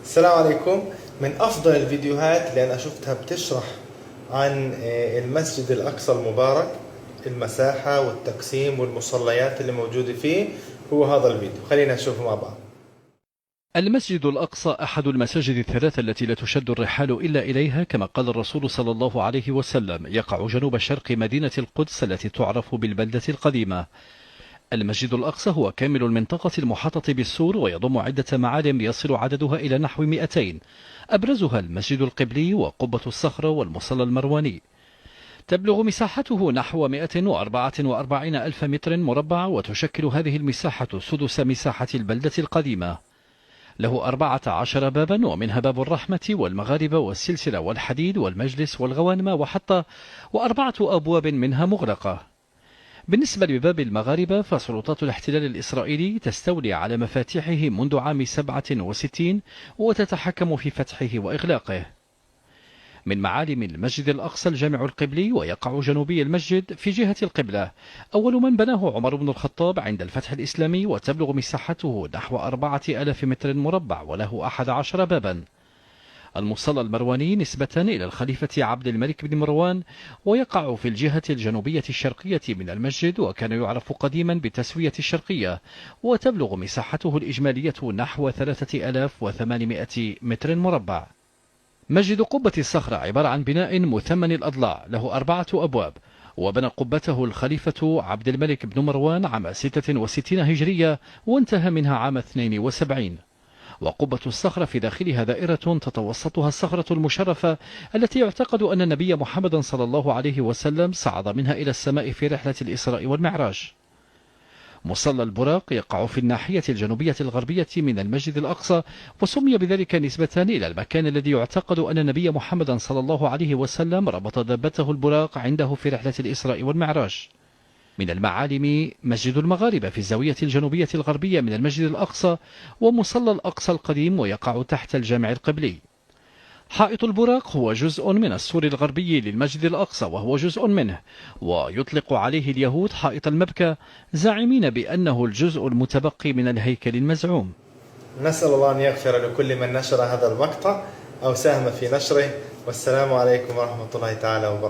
السلام عليكم. من أفضل الفيديوهات اللي أنا شفتها بتشرح عن المسجد الأقصى المبارك، المساحة والتقسيم والمصليات اللي موجودة فيه، هو هذا الفيديو. خلينا نشوفه مع بعض. المسجد الأقصى أحد المساجد الثلاثة التي لا تشد الرحال إلا إليها، كما قال الرسول صلى الله عليه وسلم. يقع جنوب شرق مدينة القدس التي تعرف بالبلدة القديمة. المسجد الأقصى هو كامل المنطقة المحاطة بالسور، ويضم عدة معالم يصل عددها إلى نحو 200، أبرزها المسجد القبلي وقبة الصخرة والمصلى المرواني. تبلغ مساحته نحو 144 ألف متر مربع، وتشكل هذه المساحة سدس مساحة البلدة القديمة. له 14 بابا، ومنها باب الرحمة والمغاربة والسلسلة والحديد والمجلس والغوانم وحتى، و4 أبواب منها مغلقة. بالنسبة لباب المغاربة، فسلطات الاحتلال الإسرائيلي تستولي على مفاتيحه منذ عام 67 وتتحكم في فتحه وإغلاقه. من معالم المسجد الأقصى الجامع القبلي، ويقع جنوبي المسجد في جهة القبلة. أول من بناه عمر بن الخطاب عند الفتح الإسلامي، وتبلغ مساحته نحو 4000 متر مربع، وله 11 بابا. المصلى المرواني نسبة إلى الخليفة عبد الملك بن مروان، ويقع في الجهة الجنوبية الشرقية من المسجد، وكان يعرف قديما بالتسوية الشرقية، وتبلغ مساحته الإجمالية نحو 3800 متر مربع. مسجد قبة الصخرة عبارة عن بناء مثمن الأضلاع، له 4 أبواب، وبنى قبته الخليفة عبد الملك بن مروان عام 66 هجرية، وانتهى منها عام 72. وقبة الصخرة في داخلها دائرة تتوسطها الصخرة المشرفة، التي يعتقد أن النبي محمد صلى الله عليه وسلم صعد منها إلى السماء في رحلة الإسراء والمعراج. مصلى البراق يقع في الناحية الجنوبية الغربية من المسجد الأقصى، وسمي بذلك نسبة إلى المكان الذي يعتقد أن النبي محمد صلى الله عليه وسلم ربط دابته البراق عنده في رحلة الإسراء والمعراج. من المعالم مسجد المغاربة في الزاوية الجنوبية الغربية من المسجد الأقصى، ومصلى الأقصى القديم، ويقع تحت الجامع القبلي. حائط البراق هو جزء من السور الغربي للمسجد الأقصى، وهو جزء منه، ويطلق عليه اليهود حائط المبكى، زاعمين بأنه الجزء المتبقي من الهيكل المزعوم. نسأل الله أن يغفر لكل من نشر هذا المقطع أو ساهم في نشره. والسلام عليكم ورحمة الله تعالى وبركاته.